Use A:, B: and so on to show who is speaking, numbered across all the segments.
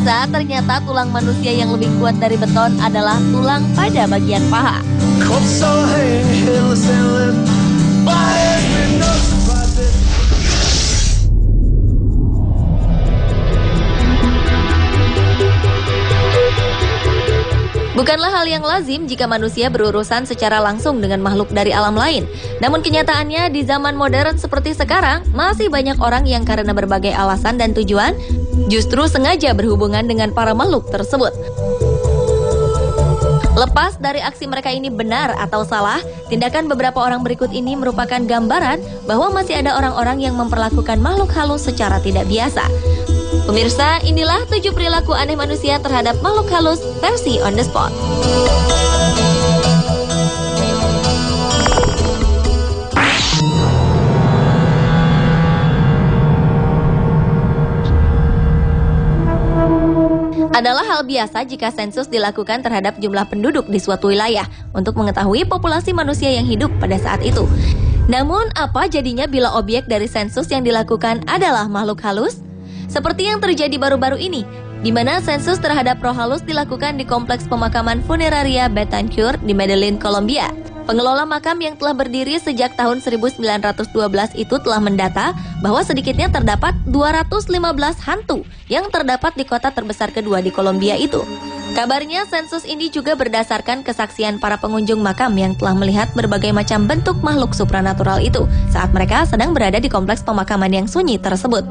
A: Pemirsa, ternyata tulang manusia yang lebih kuat dari beton adalah tulang pada bagian paha. Bukanlah hal yang lazim jika manusia berurusan secara langsung dengan makhluk dari alam lain. Namun kenyataannya di zaman modern seperti sekarang, masih banyak orang yang karena berbagai alasan dan tujuan, justru sengaja berhubungan dengan para makhluk tersebut. Lepas dari aksi mereka ini benar atau salah, tindakan beberapa orang berikut ini merupakan gambaran bahwa masih ada orang-orang yang memperlakukan makhluk halus secara tidak biasa. Pemirsa, inilah 7 perilaku aneh manusia terhadap makhluk halus versi On The Spot. Adalah hal biasa jika sensus dilakukan terhadap jumlah penduduk di suatu wilayah untuk mengetahui populasi manusia yang hidup pada saat itu. Namun, apa jadinya bila objek dari sensus yang dilakukan adalah makhluk halus? Seperti yang terjadi baru-baru ini, di mana sensus terhadap roh halus dilakukan di kompleks pemakaman funeraria Betancourt di Medellin, Kolombia. Pengelola makam yang telah berdiri sejak tahun 1912 itu telah mendata bahwa sedikitnya terdapat 215 hantu yang terdapat di kota terbesar kedua di Kolombia itu. Kabarnya sensus ini juga berdasarkan kesaksian para pengunjung makam yang telah melihat berbagai macam bentuk makhluk supranatural itu saat mereka sedang berada di kompleks pemakaman yang sunyi tersebut.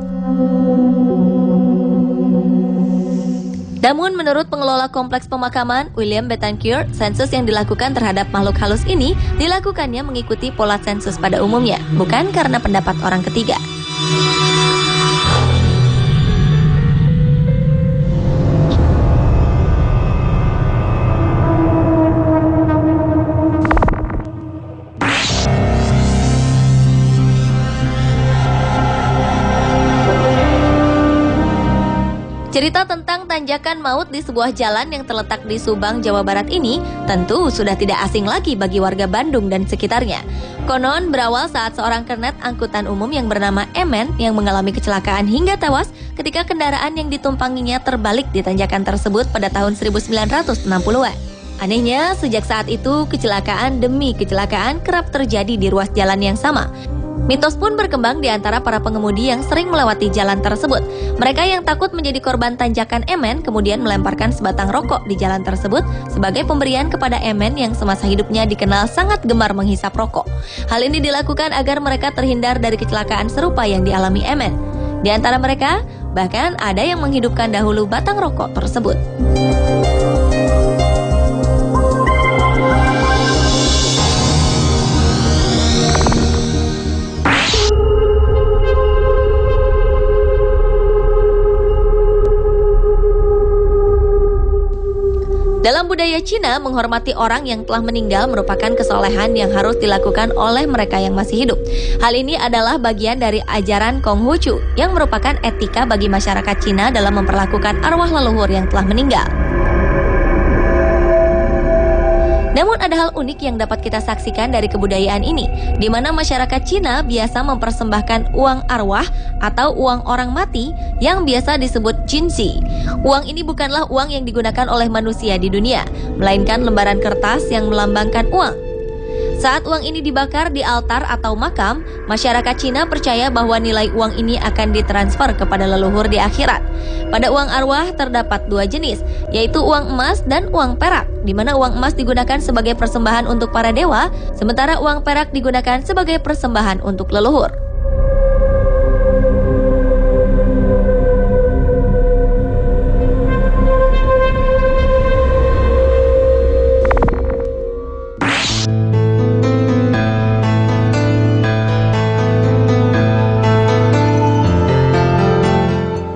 A: Namun menurut pengelola kompleks pemakaman, William Betancourt, sensus yang dilakukan terhadap makhluk halus ini dilakukannya mengikuti pola sensus pada umumnya, bukan karena pendapat orang ketiga. Cerita tentang tanjakan maut di sebuah jalan yang terletak di Subang, Jawa Barat ini tentu sudah tidak asing lagi bagi warga Bandung dan sekitarnya. Konon berawal saat seorang kernet angkutan umum yang bernama Emen yang mengalami kecelakaan hingga tewas ketika kendaraan yang ditumpanginya terbalik di tanjakan tersebut pada tahun 1960-an. Anehnya, sejak saat itu kecelakaan demi kecelakaan kerap terjadi di ruas jalan yang sama. Mitos pun berkembang di antara para pengemudi yang sering melewati jalan tersebut. Mereka yang takut menjadi korban tanjakan Emen kemudian melemparkan sebatang rokok di jalan tersebut sebagai pemberian kepada Emen yang semasa hidupnya dikenal sangat gemar menghisap rokok. Hal ini dilakukan agar mereka terhindar dari kecelakaan serupa yang dialami Emen. Di antara mereka, bahkan ada yang menghidupkan dahulu batang rokok tersebut. Dalam budaya Cina, menghormati orang yang telah meninggal merupakan kesolehan yang harus dilakukan oleh mereka yang masih hidup. Hal ini adalah bagian dari ajaran Konghucu yang merupakan etika bagi masyarakat Cina dalam memperlakukan arwah leluhur yang telah meninggal. Namun ada hal unik yang dapat kita saksikan dari kebudayaan ini, di mana masyarakat Cina biasa mempersembahkan uang arwah atau uang orang mati yang biasa disebut jinsi. Uang ini bukanlah uang yang digunakan oleh manusia di dunia, melainkan lembaran kertas yang melambangkan uang. Saat uang ini dibakar di altar atau makam, masyarakat Cina percaya bahwa nilai uang ini akan ditransfer kepada leluhur di akhirat. Pada uang arwah terdapat 2 jenis, yaitu uang emas dan uang perak, di mana uang emas digunakan sebagai persembahan untuk para dewa, sementara uang perak digunakan sebagai persembahan untuk leluhur.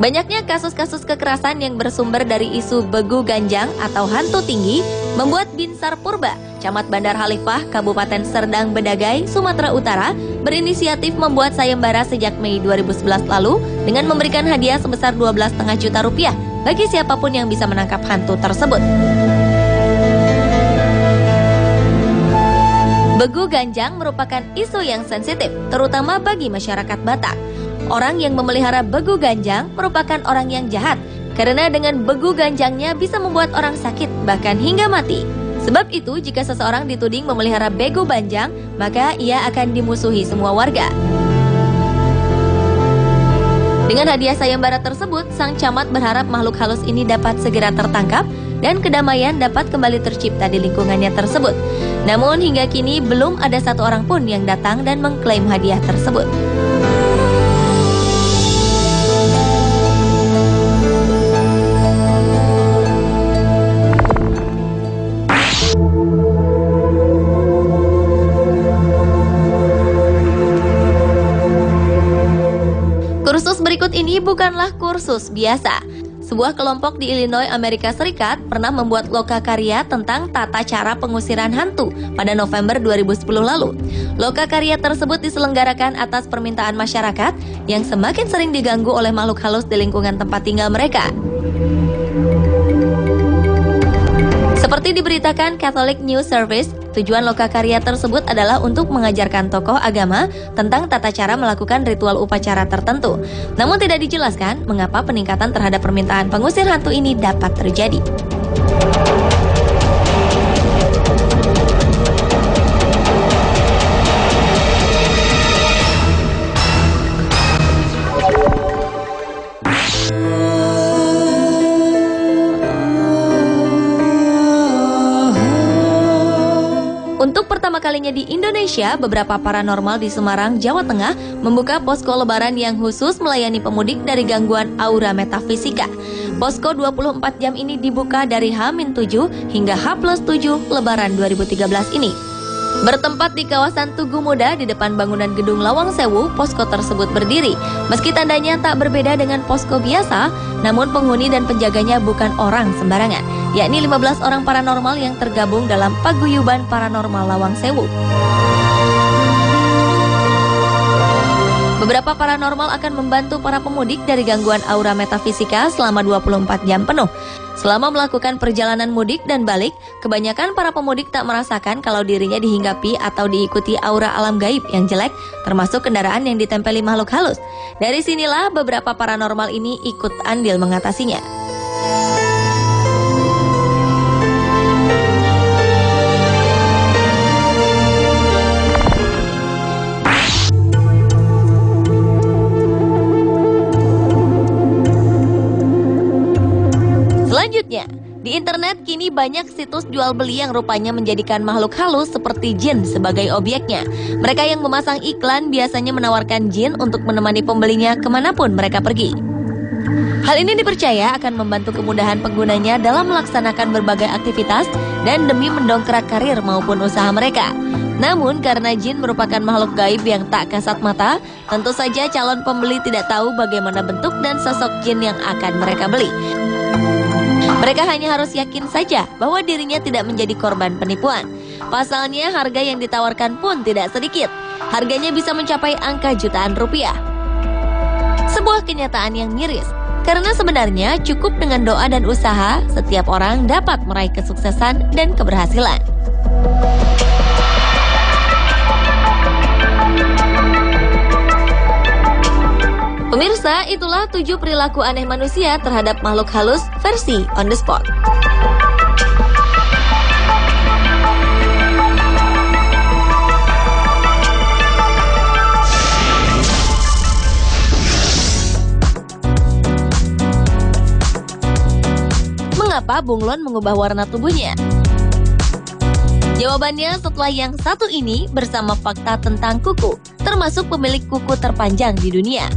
A: Banyaknya kasus-kasus kekerasan yang bersumber dari isu begu ganjang atau hantu tinggi membuat Binsar Purba, Camat Bandar Halifah, Kabupaten Serdang Bedagai, Sumatera Utara, berinisiatif membuat sayembara sejak Mei 2011 lalu dengan memberikan hadiah sebesar 12,5 juta rupiah bagi siapapun yang bisa menangkap hantu tersebut. Begu ganjang merupakan isu yang sensitif, terutama bagi masyarakat Batak. Orang yang memelihara begu ganjang merupakan orang yang jahat karena dengan begu ganjangnya bisa membuat orang sakit, bahkan hingga mati. Sebab itu, jika seseorang dituding memelihara bego banjang, maka ia akan dimusuhi semua warga. Dengan hadiah sayembara tersebut, sang camat berharap makhluk halus ini dapat segera tertangkap dan kedamaian dapat kembali tercipta di lingkungannya tersebut. Namun hingga kini belum ada satu orang pun yang datang dan mengklaim hadiah tersebut. Kursus berikut ini bukanlah kursus biasa. Sebuah kelompok di Illinois, Amerika Serikat pernah membuat lokakarya tentang tata cara pengusiran hantu pada November 2010 lalu. Lokakarya tersebut diselenggarakan atas permintaan masyarakat yang semakin sering diganggu oleh makhluk halus di lingkungan tempat tinggal mereka. Seperti diberitakan Catholic News Service, tujuan lokakarya tersebut adalah untuk mengajarkan tokoh agama tentang tata cara melakukan ritual upacara tertentu. Namun tidak dijelaskan mengapa peningkatan terhadap permintaan pengusir hantu ini dapat terjadi. Untuk pertama kalinya di Indonesia, beberapa paranormal di Semarang, Jawa Tengah membuka posko lebaran yang khusus melayani pemudik dari gangguan aura metafisika. Posko 24 jam ini dibuka dari H-7 hingga H+7 Lebaran 2013 ini. Bertempat di kawasan Tugu Muda di depan bangunan gedung Lawang Sewu, posko tersebut berdiri. Meski tandanya tak berbeda dengan posko biasa, namun penghuni dan penjaganya bukan orang sembarangan, yakni 15 orang paranormal yang tergabung dalam Paguyuban Paranormal Lawang Sewu. Beberapa paranormal akan membantu para pemudik dari gangguan aura metafisika selama 24 jam penuh. Selama melakukan perjalanan mudik dan balik, kebanyakan para pemudik tak merasakan kalau dirinya dihinggapi atau diikuti aura alam gaib yang jelek, termasuk kendaraan yang ditempeli makhluk halus. Dari sinilah beberapa paranormal ini ikut andil mengatasinya. Selanjutnya, di internet kini banyak situs jual beli yang rupanya menjadikan makhluk halus seperti jin sebagai objeknya. Mereka yang memasang iklan biasanya menawarkan jin untuk menemani pembelinya kemanapun mereka pergi. Hal ini dipercaya akan membantu kemudahan penggunanya dalam melaksanakan berbagai aktivitas dan demi mendongkrak karir maupun usaha mereka. Namun karena jin merupakan makhluk gaib yang tak kasat mata, tentu saja calon pembeli tidak tahu bagaimana bentuk dan sosok jin yang akan mereka beli. Mereka hanya harus yakin saja bahwa dirinya tidak menjadi korban penipuan. Pasalnya harga yang ditawarkan pun tidak sedikit. Harganya bisa mencapai angka jutaan rupiah. Sebuah kenyataan yang miris, karena sebenarnya cukup dengan doa dan usaha, setiap orang dapat meraih kesuksesan dan keberhasilan. Pemirsa, itulah 7 perilaku aneh manusia terhadap makhluk halus versi on the spot. Mengapa bunglon mengubah warna tubuhnya? Jawabannya setelah yang satu ini bersama fakta tentang kuku, termasuk pemilik kuku terpanjang di dunia.